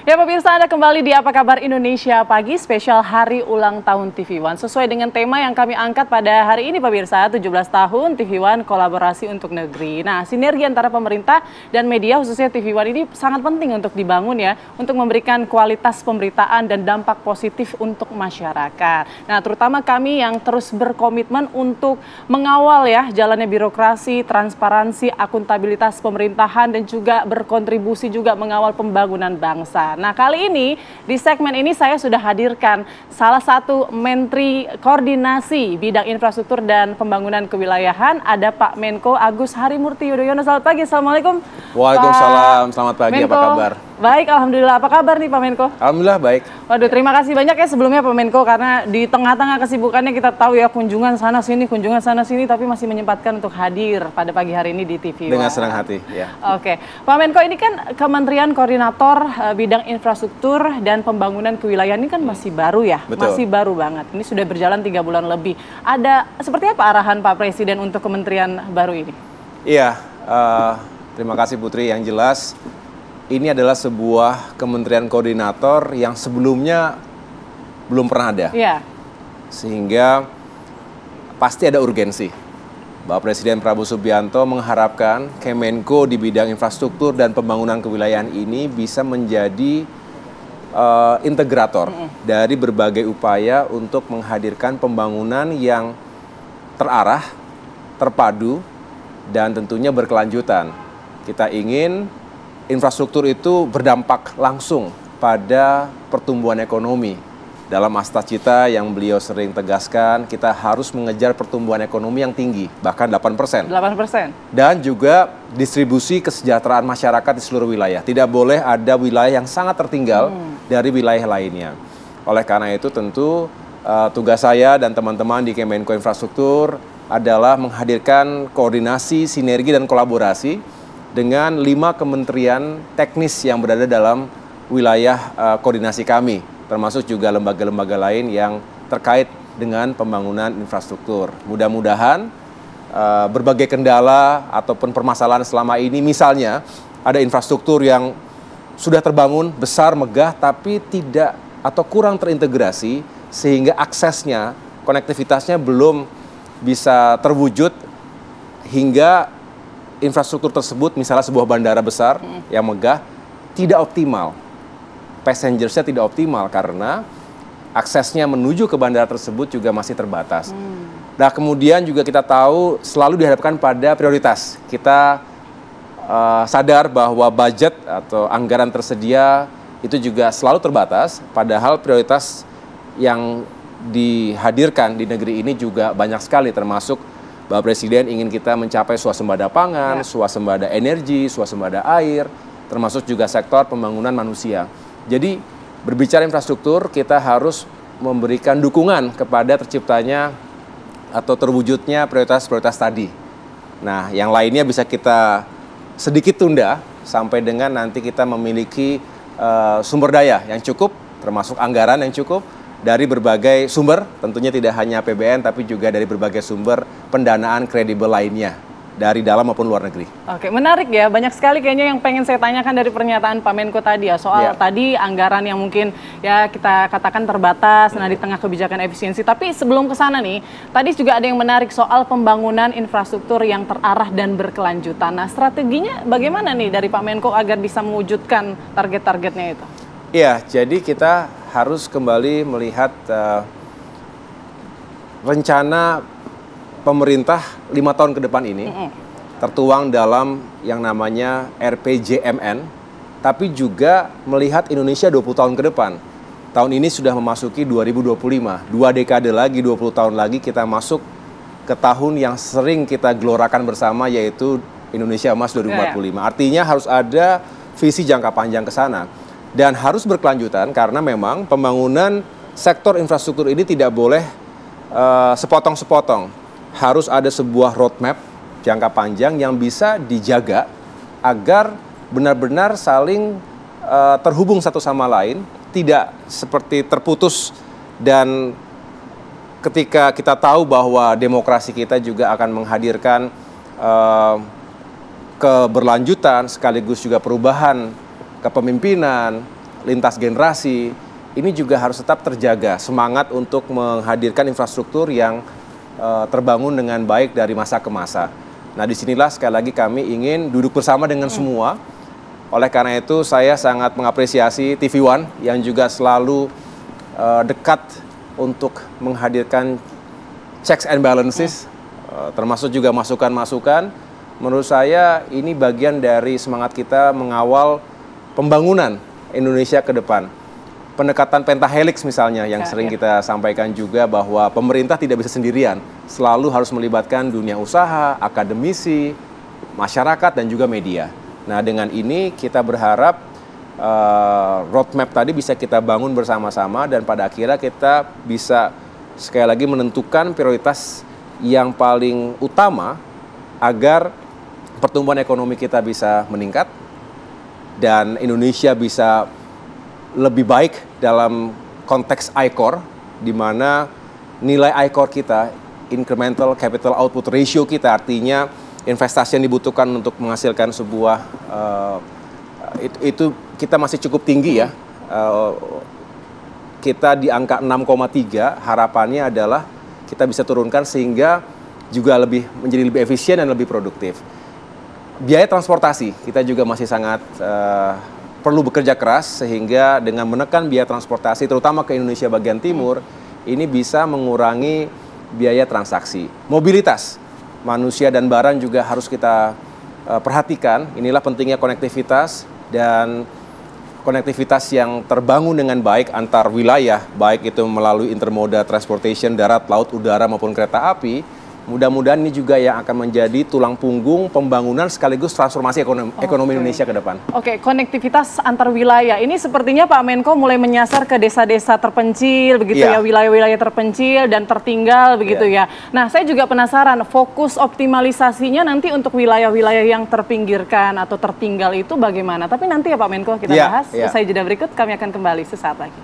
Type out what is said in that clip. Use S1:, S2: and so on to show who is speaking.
S1: Ya pemirsa, Anda kembali di Apa Kabar Indonesia Pagi, spesial Hari Ulang Tahun TV One. Sesuai dengan tema yang kami angkat pada hari ini pemirsa, 17 tahun TV One kolaborasi untuk negeri. Nah, sinergi antara pemerintah dan media khususnya TV One ini sangat penting untuk dibangun ya, untuk memberikan kualitas pemberitaan dan dampak positif untuk masyarakat. Nah, terutama kami yang terus berkomitmen untuk mengawal ya jalannya birokrasi, transparansi, akuntabilitas pemerintahan dan juga berkontribusi juga mengawal pembangunan bangsa. Nah, kali ini di segmen ini saya sudah hadirkan salah satu Menteri Koordinasi Bidang Infrastruktur dan Pembangunan Kewilayahan, ada Pak Menko Agus Harimurti Yudhoyono. Selamat pagi, Assalamualaikum.
S2: Waalaikumsalam, selamat pagi,
S1: Menko.
S2: apa kabar?
S1: Baik, Alhamdulillah. Apa kabar nih Pak Menko?
S2: Alhamdulillah baik.
S1: Waduh, terima kasih banyak ya sebelumnya Pak Menko, karena di tengah-tengah kesibukannya kita tahu ya kunjungan sana-sini, tapi masih menyempatkan untuk hadir pada pagi hari ini di TV
S2: Dengan
S1: One.
S2: senang hati, ya.
S1: Oke, Pak Menko, ini kan Kementerian Koordinator Bidang Infrastruktur dan Pembangunan Kewilayahan ini kan masih baru ya?
S2: Betul.
S1: Masih baru banget, ini sudah berjalan 3 bulan lebih. Ada seperti apa arahan Pak Presiden untuk kementerian baru ini?
S2: Iya, terima kasih Putri. Yang jelas, ini adalah sebuah kementerian koordinator yang sebelumnya belum pernah ada.
S1: Iya.
S2: Sehingga pasti ada urgensi. Bapak Presiden Prabowo Subianto mengharapkan Kemenko di bidang infrastruktur dan pembangunan kewilayahan ini bisa menjadi integrator dari berbagai upaya untuk menghadirkan pembangunan yang terarah, terpadu, dan tentunya berkelanjutan. Kita ingin infrastruktur itu berdampak langsung pada pertumbuhan ekonomi. Dalam Astacita yang beliau sering tegaskan, kita harus mengejar pertumbuhan ekonomi yang tinggi, bahkan 8%.
S1: 8%.
S2: Dan juga distribusi kesejahteraan masyarakat di seluruh wilayah. Tidak boleh ada wilayah yang sangat tertinggal dari wilayah lainnya. Oleh karena itu tentu tugas saya dan teman-teman di Kemenko Infrastruktur adalah menghadirkan koordinasi, sinergi, dan kolaborasi dengan 5 kementerian teknis yang berada dalam wilayah koordinasi kami, termasuk juga lembaga-lembaga lain yang terkait dengan pembangunan infrastruktur. Mudah-mudahan berbagai kendala ataupun permasalahan selama ini, misalnya ada infrastruktur yang sudah terbangun, besar, megah, tapi tidak atau kurang terintegrasi, sehingga aksesnya, konektivitasnya belum bisa terwujud, hingga infrastruktur tersebut, misalnya sebuah bandara besar yang megah, tidak optimal. Passengersnya tidak optimal karena aksesnya menuju ke bandara tersebut juga masih terbatas. Nah, kemudian juga kita tahu selalu dihadapkan pada prioritas. Kita sadar bahwa budget atau anggaran tersedia itu juga selalu terbatas, padahal prioritas yang dihadirkan di negeri ini juga banyak sekali, termasuk Bapak Presiden ingin kita mencapai swasembada pangan, swasembada energi, swasembada air, termasuk juga sektor pembangunan manusia. Jadi berbicara infrastruktur, kita harus memberikan dukungan kepada terciptanya atau terwujudnya prioritas-prioritas tadi. Nah, yang lainnya bisa kita sedikit tunda sampai dengan nanti kita memiliki sumber daya yang cukup, termasuk anggaran yang cukup, dari berbagai sumber, tentunya tidak hanya APBN, tapi juga dari berbagai sumber pendanaan kredibel lainnya, dari dalam maupun luar negeri.
S1: Oke, menarik ya. Banyak sekali kayaknya yang pengen saya tanyakan dari pernyataan Pak Menko tadi ya. Soal tadi anggaran yang mungkin ya kita katakan terbatas, nah di tengah kebijakan efisiensi. Tapi sebelum ke sana nih, tadi juga ada yang menarik soal pembangunan infrastruktur yang terarah dan berkelanjutan. Nah, strateginya bagaimana nih dari Pak Menko agar bisa mewujudkan target-targetnya itu?
S2: Iya, jadi kita harus kembali melihat rencana pemerintah 5 tahun ke depan ini tertuang dalam yang namanya RPJMN, tapi juga melihat Indonesia 20 tahun ke depan. Tahun ini sudah memasuki 2025, 2 dekade lagi, 20 tahun lagi kita masuk ke tahun yang sering kita gelorakan bersama, yaitu Indonesia Emas 2045. Artinya harus ada visi jangka panjang ke sana. Dan harus berkelanjutan karena memang pembangunan sektor infrastruktur ini tidak boleh sepotong-sepotong. Harus ada sebuah roadmap jangka panjang yang bisa dijaga agar benar-benar saling terhubung satu sama lain, tidak seperti terputus. Dan ketika kita tahu bahwa demokrasi kita juga akan menghadirkan keberlanjutan sekaligus juga perubahan kepemimpinan, lintas generasi, ini juga harus tetap terjaga semangat untuk menghadirkan infrastruktur yang terbangun dengan baik dari masa ke masa. Nah, disinilah sekali lagi kami ingin duduk bersama dengan semua. Oleh karena itu, saya sangat mengapresiasi TV One yang juga selalu dekat untuk menghadirkan checks and balances, termasuk juga masukan-masukan. Menurut saya ini bagian dari semangat kita mengawal pembangunan Indonesia ke depan. Pendekatan pentahelix misalnya yang sering kita sampaikan juga, bahwa pemerintah tidak bisa sendirian, selalu harus melibatkan dunia usaha, akademisi, masyarakat, dan juga media. Nah, dengan ini kita berharap roadmap tadi bisa kita bangun bersama-sama, dan pada akhirnya kita bisa sekali lagi menentukan prioritas yang paling utama agar pertumbuhan ekonomi kita bisa meningkat dan Indonesia bisa lebih baik dalam konteks I-Core, di mana nilai I-Core kita, incremental capital output ratio kita, artinya investasi yang dibutuhkan untuk menghasilkan sebuah, itu kita masih cukup tinggi ya. Kita di angka 6,3, harapannya adalah kita bisa turunkan sehingga juga menjadi lebih efisien dan lebih produktif. Biaya transportasi, kita juga masih sangat perlu bekerja keras sehingga dengan menekan biaya transportasi terutama ke Indonesia bagian timur ini bisa mengurangi biaya transaksi. Mobilitas manusia dan barang juga harus kita perhatikan. Inilah pentingnya konektivitas, dan konektivitas yang terbangun dengan baik antar wilayah, baik itu melalui intermoda transportation darat, laut, udara maupun kereta api. Mudah-mudahan ini juga yang akan menjadi tulang punggung pembangunan sekaligus transformasi ekonomi Indonesia ke depan.
S1: Oke, konektivitas antar wilayah. Ini sepertinya Pak Menko mulai menyasar ke desa-desa terpencil, begitu ya, wilayah-wilayah terpencil dan tertinggal, begitu ya. Nah, saya juga penasaran, fokus optimalisasinya nanti untuk wilayah-wilayah yang terpinggirkan atau tertinggal itu bagaimana? Tapi nanti ya Pak Menko kita bahas. Usai jeda berikut, kami akan kembali sesaat lagi.